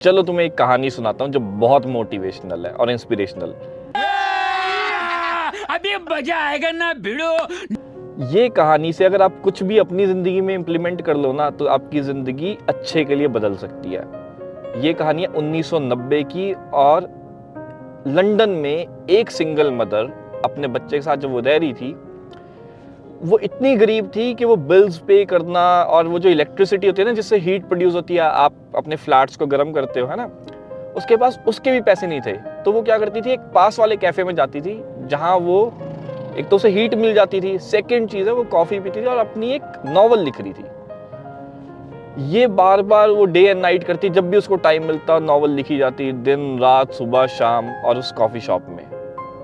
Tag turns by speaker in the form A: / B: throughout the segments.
A: चलो तुम्हें एक कहानी सुनाता हूँ जो बहुत मोटिवेशनल है और इंस्पिरेशनल।
B: अभी मजा आएगा ना भिड़ो।
A: ये कहानी से अगर आप कुछ भी अपनी जिंदगी में इंप्लीमेंट कर लो ना तो आपकी जिंदगी अच्छे के लिए बदल सकती है। ये कहानी है 1990 की और लंदन में एक सिंगल मदर अपने बच्चे के साथ जब वो रह रही थी, वो इतनी गरीब थी कि वो बिल्स पे करना और वो जो इलेक्ट्रिसिटी होती है ना जिससे हीट प्रोड्यूस होती है, आप अपने फ्लैट्स को गर्म करते हो, है ना, उसके पास उसके भी पैसे नहीं थे। तो वो क्या करती थी, एक पास वाले कैफे में जाती थी जहां वो एक तो उसे हीट मिल जाती थी, सेकंड चीज है वो कॉफी पीती थी और अपनी एक नॉवल लिख रही थी। ये बार बार वो डे एंड नाइट करती, जब भी उसको टाइम मिलता नॉवल लिखी जाती, दिन रात सुबह शाम, और उस कॉफी शॉप में।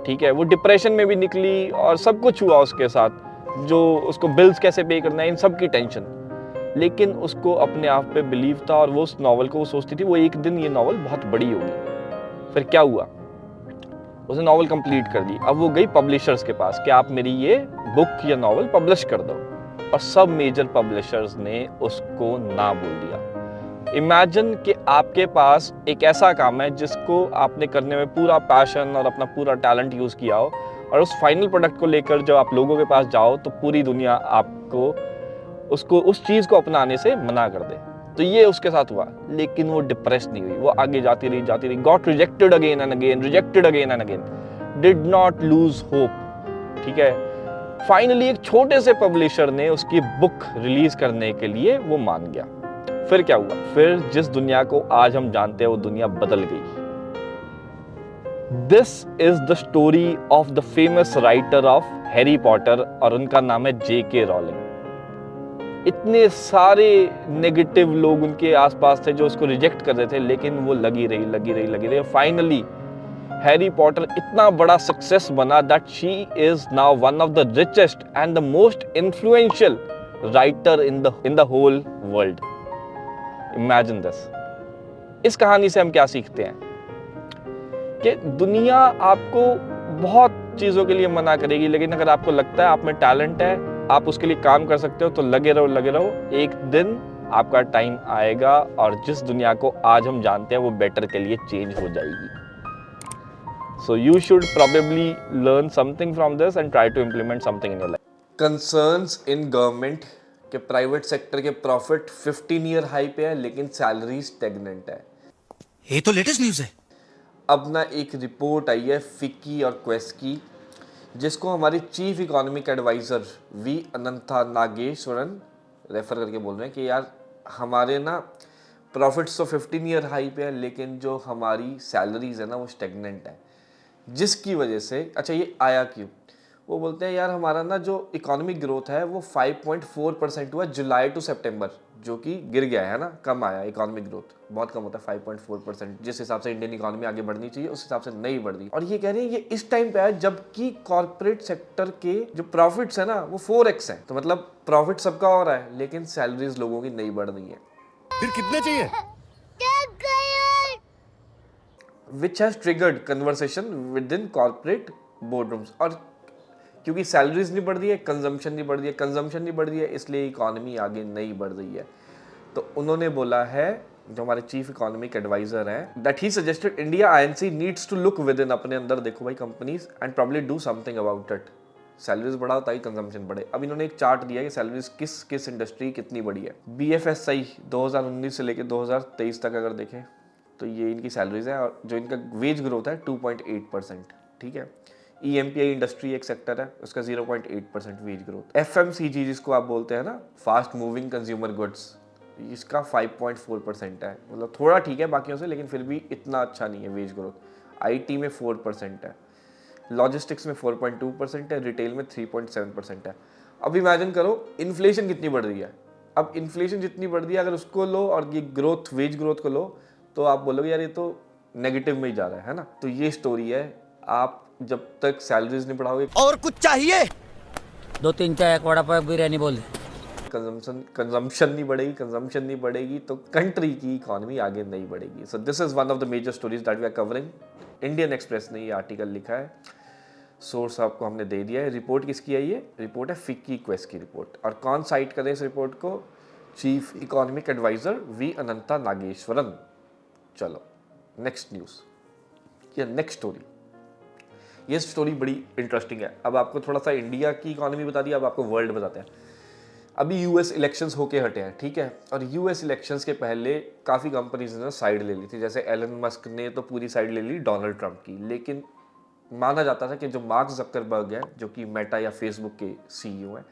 A: ठीक है, वो डिप्रेशन में भी निकली और सब कुछ हुआ उसके साथ, जो उसको बिल्स कैसे पे करना है इन सब की टेंशन, लेकिन उसको अपने आप पे बिलीव था और वो उस नॉवल को वो सोचती थी वो एक दिन ये नॉवल बहुत बड़ी होगी। फिर क्या हुआ, उसने नॉवल कंप्लीट कर दी। अब वो गई पब्लिशर्स के पास कि आप मेरी ये बुक या नॉवल पब्लिश कर दो, और सब मेजर पब्लिशर्स ने उसको ना बोल दिया। इमेजिन कि आपके पास एक ऐसा काम है जिसको आपने करने में पूरा पैशन और अपना पूरा टैलेंट यूज किया हो, और उस फाइनल प्रोडक्ट को लेकर जब आप लोगों के पास जाओ तो पूरी दुनिया आपको उसको उस चीज को अपनाने से मना कर दे। तो ये उसके साथ हुआ, लेकिन वो डिप्रेस नहीं हुई, वो आगे जाती रही, got rejected again and again, rejected again and again, did not lose hope. ठीक है, फाइनली एक छोटे से पब्लिशर ने उसकी बुक रिलीज करने के लिए वो मान गया। फिर क्या हुआ, फिर जिस दुनिया को आज हम जानते हैं वो दुनिया बदल गई। This is the story of the famous writer of Harry Potter, और उनका नाम है J.K. रॉलिंग। इतने सारे नेगेटिव लोग उनके आसपास थे जो उसको रिजेक्ट कर रहे थे, लेकिन वो लगी रही। फाइनली हैरी पॉटर इतना बड़ा सक्सेस बना that she is now one of the richest and the most influential writer in the whole world. Imagine this. इस कहानी से हम क्या सीखते हैं कि दुनिया आपको बहुत चीजों के लिए मना करेगी, लेकिन अगर आपको लगता है आप में टैलेंट है, आप उसके लिए काम कर सकते हो, तो लगे रहो। एक दिन आपका टाइम आएगा और जिस दुनिया को आज हम जानते हैं वो बेटर के लिए चेंज हो जाएगी। So you should probably learn something from this and try to implement something in your life. Concerns in government के प्राइवेट सेक्टर के प्रॉफिट 15 ईयर हाई पे है, लेकिन सैलरी स्टेगनेंट है।
B: ये तो लेटेस्ट न्यूज़ है।
A: अब ना एक रिपोर्ट आई है फिक्की और क्वेस्ट की, जिसको हमारी chief economic adviser V Anantha Nageswaran refer करके बोल रहे हैं कि यार हमारे ना प्रॉफिट्स तो 15 ईयर हाई पे है, लेकिन जो हमारी सैलरीज है ना वो स्टेगनेंट है। जिसकी वजह से, अच्छा ये आया क्यों, वो बोलते हैं यार हमारा ना जो इकोनॉमिक ग्रोथ है वो 5.4% हुआ जुलाई टू सितंबर, जो कि गिर गया है ना, कम आया। इकोनॉमिक ग्रोथ बहुत कम होता है 5.4%, जिस हिसाब से इंडियन इकोनॉमी आगे बढ़नी चाहिए उस हिसाब से नहीं बढ़ रही। और ये कह रहे हैं ये इस टाइम पे है जबकि कॉर्पोरेट सेक्टर के जो प्रॉफिट्स है ना वो 4x है। तो मतलब प्रॉफिट सबका हो रहा है लेकिन सैलरीज लोगों की नहीं बढ़ रही है।
B: फिर कितने चाहिए?
A: Which has triggered conversation within corporate boardrooms. और क्योंकि सैलरीज नहीं बढ़ रही है, कंजम्पशन नहीं बढ़ रही है, इसलिए इकोनॉमी आगे नहीं बढ़ रही है। तो उन्होंने बोला है, जो हमारे चीफ इकोनॉमिक एडवाइजर हैं, that he suggested India Inc needs to look within, अपने अंदर देखो भाई companies, and probably do something about it. Salaries बढ़ाओ ताकि कंजम्पशन बढ़े। अब इन्होंने एक चार्ट दिया है कि सैलरीज किस किस इंडस्ट्री कितनी बढ़ी है। BFSI 2019 से लेकर 2023 तक अगर देखें तो ये इनकी सैलरीज है, और जो इनका वेज ग्रोथ है 2.8%। ठीक है, EMPI इंडस्ट्री एक सेक्टर है, उसका 0.8% वेज ग्रोथ। FMCG जिसको आप बोलते हैं ना, फास्ट मूविंग कंज्यूमर गुड्स, इसका 5.4% है। मतलब थोड़ा ठीक है बाकियों से, लेकिन फिर भी इतना अच्छा नहीं है वेज ग्रोथ। IT में 4% है, लॉजिस्टिक्स में 4.2% है, रिटेल में 3.7% है। अब इमेजिन करो इन्फ्लेशन कितनी बढ़ रही है। अब इन्फ्लेशन जितनी बढ़ रही है, अगर उसको लो और ये ग्रोथ, वेज ग्रोथ को लो, तो आप बोलोगे यार ये तो नेगेटिव में ही जा रहा है ना। तो ये स्टोरी है, आप जब तक सैलरीज नहीं बढ़ाओगे
B: और कुछ चाहिए? 2-3 चाय, एक वड़ा पाव, बिरयानी बोल दे।
A: कंजम्पशन नहीं बढ़ेगी तो कंट्री की इकोनॉमी आगे नहीं बढ़ेगी। So this is one of the major stories that we are covering. Indian Express ने ये आर्टिकल लिखा है, सोर्स आपको हमने दे दिया है। रिपोर्ट किसकी है? ये रिपोर्ट है फिक्की क्वेस्ट की रिपोर्ट। और कौन साइट करे इस रिपोर्ट को? Chief economic adviser we Anantha Nageswaran.
C: चलो नेक्स्ट न्यूज़ या नेक्स्ट स्टोरी। ये स्टोरी बड़ी इंटरेस्टिंग है। अब आपको थोड़ा सा इंडिया की इकोनॉमी बता दी, अब आपको वर्ल्ड बताते हैं। अभी यूएस इलेक्शंस होके हटे हैं, ठीक है, और यूएस इलेक्शंस के पहले काफ़ी कंपनीज ने साइड ले ली थी। जैसे एलन मस्क ने तो पूरी साइड ले ली डोनाल्ड ट्रंप की, लेकिन माना जाता था कि जो मार्क जकरबर्ग है, जो कि मेटा या फेसबुक के सीईओ हैं,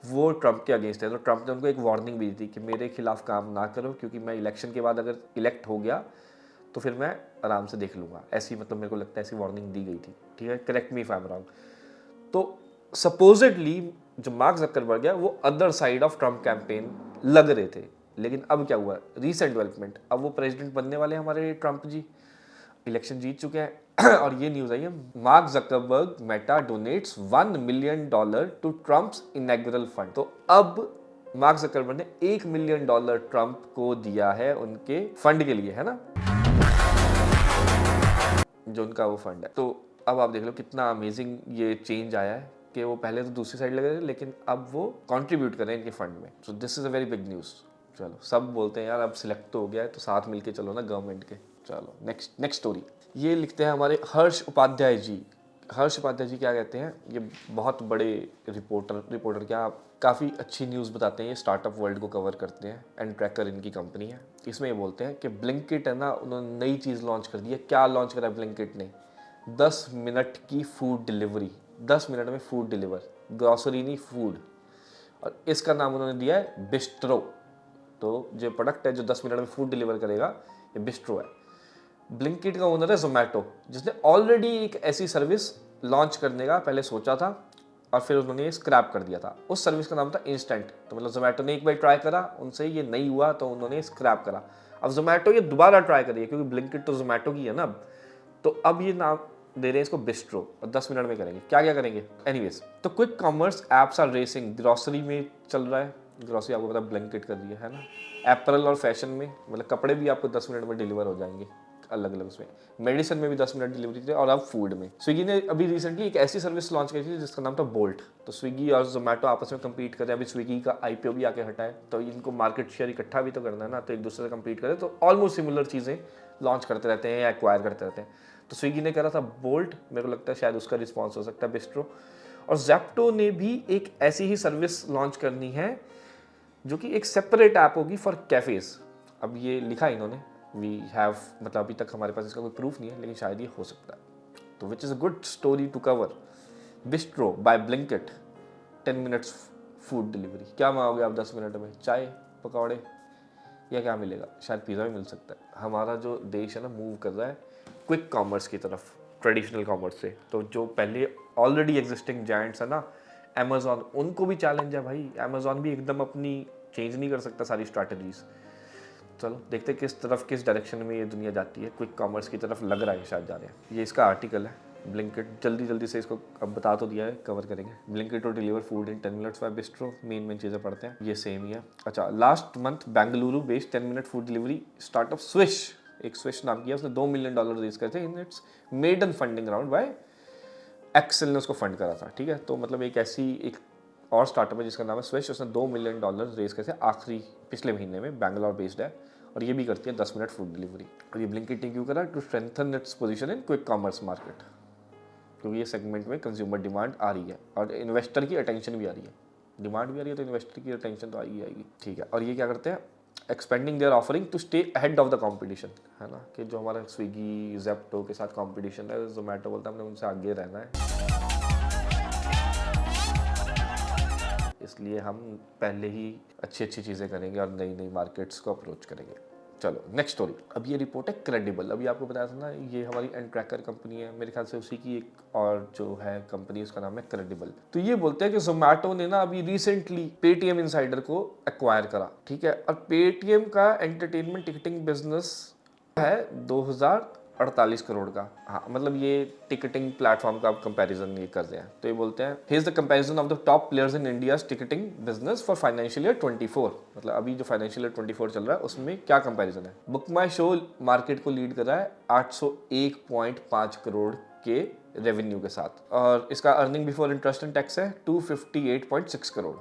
C: वो ट्रंप के अगेंस्ट है। तो ट्रंप ने उनको एक वार्निंग भी दी थी कि मेरे खिलाफ काम ना करो, क्योंकि मैं इलेक्शन के बाद अगर इलेक्ट हो गया तो फिर मैं आराम से देख लूँगा। ऐसी मतलब मेरे को लगता है ऐसी वार्निंग दी गई थी, ठीक है, correct me if I am wrong. तो सपोजिटली जो मार्क जकरबर्ग है वो other side of Trump campaign लग रहे थे, लेकिन अब क्या हुआ, रीसेंट डेवलपमेंट, अब वो प्रेसिडेंट बनने वाले हैं हमारे ट्रंप जी, इलेक्शन जीत चुके हैं और ये न्यूज़ आई है, Mark Zuckerberg Meta donates $1 million to Trump's inauguration fund. तो अब मार्क जकरबर्ग ने $1 मिलियन ट्रंप को दिया है उनके फंड के लिए, है ना, जो उनका वो फंड है। तो अब आप देख लो कितना अमेजिंग ये चेंज आया है कि वो पहले तो दूसरी साइड लगे थे, लेकिन अब वो कंट्रीब्यूट कर रहे हैं इनके फंड में। So this is a very big news. चलो सब बोलते हैं यार अब सिलेक्ट तो हो गया है तो साथ मिलके चलो ना गवर्नमेंट के। चलो नेक्स्ट स्टोरी। ये लिखते हैं हमारे हर्ष उपाध्याय जी। हर्ष उपाध्याय जी क्या कहते हैं, ये बहुत बड़े रिपोर्टर क्या काफ़ी अच्छी न्यूज़ बताते हैं। ये स्टार्टअप वर्ल्ड को कवर करते हैं, एंड ट्रैकर इनकी कंपनी है। इसमें ये बोलते हैं कि ब्लिंकिट है ना, उन्होंने नई चीज़ लॉन्च कर दी है। क्या लॉन्च करा है ब्लिंकिट ने, 10 मिनट की फूड डिलीवरी, 10 मिनट में फूड डिलीवर, ग्रॉसरी नहीं फूड, और इसका नाम उन्होंने दिया है बिस्ट्रो। तो जो प्रोडक्ट है जो 10 मिनट में फूड डिलीवर करेगा, ये बिस्ट्रो है। ब्लिंकिट का ओनर है जोमेटो, जिसने ऑलरेडी एक ऐसी सर्विस लॉन्च करने का पहले सोचा था और फिर उन्होंने ये स्क्रैप कर दिया था। उस सर्विस का नाम था इंस्टेंट। तो मतलब जोमेटो ने एक बार ट्राई करा, उनसे ये नहीं हुआ तो उन्होंने स्क्रैप करा। अब जोमेटो ये दोबारा ट्राई करिए, क्योंकि ब्लिंकिट तो जोमेटो की है ना अब, तो अब ये नाम दे रहे हैं इसको बिस्ट्रो, और 10 मिनट में करेंगे। क्या क्या करेंगे, एनीवेज। तो quick commerce apps are racing, grocery में चल रहा है, ग्रॉसरी आपको पता है ब्लिंकिट कर रही है ना। एप्पल और फैशन में, मतलब कपड़े भी आपको 10 मिनट में डिलीवर हो जाएंगे अलग अलग उसमें। मेडिसिन में भी 10 मिनट डिलीवरी थी, और अब फूड में स्विगी ने अभी रिसेंटली एक ऐसी सर्विस लॉन्च की थी जिसका नाम था बोल्ट। तो स्विगी और जोमेटो आपस में कम्पीट कर रहे हैं। अभी स्विगी का आईपीओ भी आके हटा है, तो इनको मार्केट शेयर इकट्ठा भी तो करना है ना, तो एक दूसरे से कम्पीट करें। तो ऑलमोस्ट सिमिलर चीज़ें लॉन्च करते रहते हैं या एक्वायर करते रहते हैं। तो स्विगी ने करा था बोल्ट, मेरे को लगता है शायद उसका रिस्पॉन्स हो सकता है बिस्ट्रो। और जेप्टो ने भी एक ऐसी ही सर्विस लॉन्च करनी है, जो कि एक सेपरेट ऐप होगी फॉर कैफेज। अब ये लिखा इन्होंने, वी हैव, मतलब अभी तक हमारे पास इसका कोई प्रूफ नहीं है, लेकिन शायद ये हो सकता है। तो which is a good story to cover. Bistro by Blinkit, 10 minutes food delivery. क्या मांगोगे आप 10 मिनट में, चाय पकौड़े, या क्या मिलेगा, शायद पिज़्ज़ा भी मिल सकता है। हमारा जो देश है ना मूव कर रहा है क्विक कॉमर्स की तरफ, ट्रेडिशनल कॉमर्स से। तो जो पहले ऑलरेडी एग्जिस्टिंग जायंट्स है ना, अमेज़ॉन, उनको भी चैलेंज है भाई। अमेज़ॉन भी एकदम अपनी चेंज नहीं कर सकता सारी स्ट्रैटेजीज। चलो देखते हैं किस तरफ, किस डायरेक्शन में ये दुनिया जाती है। क्विक कॉमर्स की तरफ लग रहा है शायद जा रहे हैं। ये इसका आर्टिकल है, ब्लिंकिट जल्दी से इसको अब बता तो दिया है, कवर करेंगे। Blinkit to deliver food in 10 minutes by Bistro, main चीज़ें पढ़ते हैं, ये सेम ही है। अच्छा, last month Bengaluru based 10 minute food delivery startup Swish, एक स्विश नाम किया, उसने $2 मिलियन रेज करे थे in its maiden funding round by Accel ने उसको फंड करा था, ठीक है। तो मतलब एक ऐसी एक और स्टार्टअप है जिसका नाम है स्विश, उसने $2 मिलियन रेज करे थे आखिरी पिछले महीने में, बैंगलोर बेस्ड है, और ये भी करती है 10 मिनट फूड डिलीवरी। और ये ब्लिंकिट ने क्यों करा, to strengthen its position in quick commerce market, क्योंकि ये सेगमेंट में कंज्यूमर डिमांड आ रही है और इन्वेस्टर की अटेंशन भी आ रही है। डिमांड भी आ रही है तो इन्वेस्टर की अटेंशन तो आएगी, ठीक है। और ये क्या करते हैं, expanding their offering to stay ahead of the competition, है ना, कि जो हमारा स्विगी जेप्टो के साथ कंपटीशन है, जोमेटो बोलता है हमने उनसे आगे रहना है, इसलिए हम पहले ही अच्छी चीज़ें करेंगे और नई मार्केट्स को अप्रोच करेंगे। चलो नेक्स्ट स्टोरी। अब ये रिपोर्ट है क्रेडिबल। अभी आपको बताया था ना, ये हमारी एंड ट्रैकर कंपनी है, मेरे ख्याल से उसी की एक और जो है कंपनी, उसका नाम है क्रेडिबल। तो ये बोलते हैं कि जोमेटो ने ना अभी रिसेंटली पेटीएम इनसाइडर को एक्वायर करा, ठीक है। और पेटीएम का एंटरटेनमेंट टिकटिंग बिजनेस है 2048 करोड़ का। हाँ, मतलब ये टिकटिंग प्लेटफॉर्म का कंपैरिजन ये कर रहे हैं। तो ये बोलते हैं, here's the comparison of the top players in India's ticketing business for financial year 24। मतलब अभी जो फाइनेंशियल ईयर 24 चल रहा है उसमें क्या कंपैरिजन है। बुक माई शो मार्केट को लीड कर रहा है 801.5 करोड़ के रेवेन्यू के साथ, और इसका earning before interest and tax है 258.6 करोड़।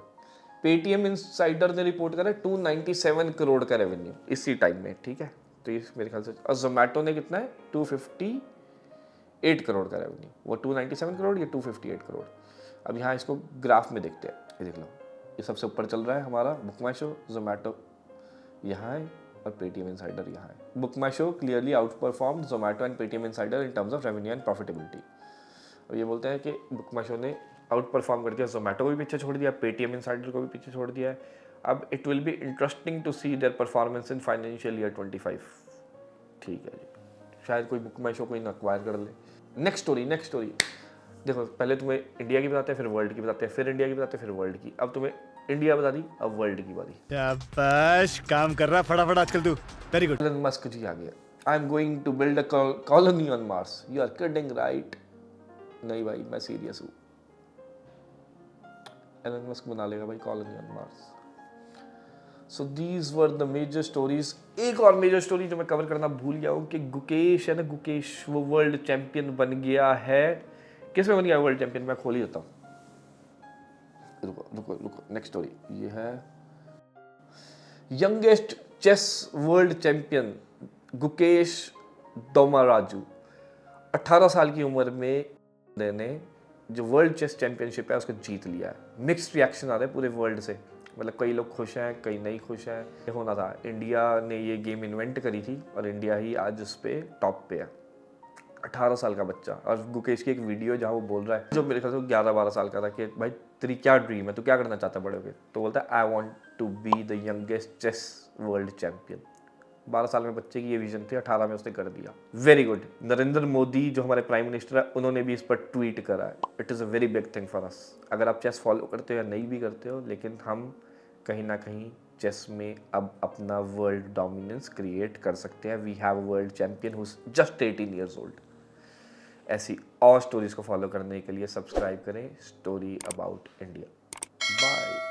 C: पेटीएम इनसाइडर ने रिपोर्ट करा 297 करोड़ का रेवेन्यू इसी टाइम में, ठीक है। 250 मेरे ख्याल से, और जोमेटो ने कितना है 258 करोड़ का रेवेन्यू, वो 297 करोड़, ये 258 करोड़। अब यहाँ इसको ग्राफ में देखते हैं, ये देख लो, ये सबसे ऊपर चल रहा है हमारा बुक माई शो, जोमेटो यहाँ है और पेटीएम इनसाइडर यहाँ है। Book my show clearly out perform Zomato and Paytm insider in terms of revenue and profitability. अब ये बोलते हैं कि बुक माई शो ने आउट परफॉर्म कर दिया, जोमेटो को भी पीछे छोड़ दिया, पेटीएम इनसाइडर को भी पीछे छोड़ दिया है। अब it will be interesting to see their performance in financial year 25। ठीक है जी, शायद कोई बुक माई शो कोई एक्वायर कर ले। नेक्स्ट स्टोरी देखो, पहले तुम्हें इंडिया की बताते हैं, फिर वर्ल्ड की बताते हैं, फिर इंडिया की बताते हैं, फिर वर्ल्ड की। अब तुम्हें इंडिया बता दी, अब वर्ल्ड की बारी।
D: शाबाश, काम कर रहा फटाफट आजकल तू, very good.
C: Elon Musk ji आ गया, I am going to build a colony on Mars. You are kidding right? नहीं भाई, मैं सीरियस हूँ। एलन मस्क बना लेगा भाई colony on Mars. So these were the major stories. एक और मेजर स्टोरी जो मैं कवर करना भूल गया हूँ कि गुकेश है ना, गुकेश वो वर्ल्ड चैंपियन बन गया है। किस में बन गया वर्ल्ड चैंपियन? मैं खोल ही देता हूँ, रुको। नेक्स्ट स्टोरी ये है, youngest chess world champion Gukesh Dommaraju 18 साल की उम्र में ने जो वर्ल्ड चेस चैंपियनशिप है उसको जीत लिया है। मिक्स्ड रिएक्शन आ रहे हैं पूरे वर्ल्ड से, मतलब कई लोग खुश हैं, कई नहीं खुश हैं। ये होना था, इंडिया ने ये गेम इन्वेंट करी थी और इंडिया ही आज उस पर टॉप पे है। 18 साल का बच्चा, और गुकेश की एक वीडियो जहाँ वो बोल रहा है, जो मेरे ख्याल से 11-12 साल का था, कि भाई तेरी क्या ड्रीम है, तू क्या करना चाहता है बड़े होके? तो बोलता है I want to be the youngest chess world champion. 12 साल में बच्चे की ये विजन थी, 18 में उसने कर दिया। Very good. नरेंद्र मोदी जो हमारे प्राइम मिनिस्टर है, उन्होंने भी इस पर ट्वीट करा है। It is a very big thing for us. अगर आप चेस फॉलो करते हो या नहीं भी करते हो, लेकिन हम कहीं ना कहीं चेस में अब अपना वर्ल्ड डोमिनेंस क्रिएट कर सकते हैं। We have a world champion who is just 18 years old. ऐसी और स्टोरीज को फॉलो करने के लिए सब्सक्राइब करें स्टोरी अबाउट इंडिया। बाय।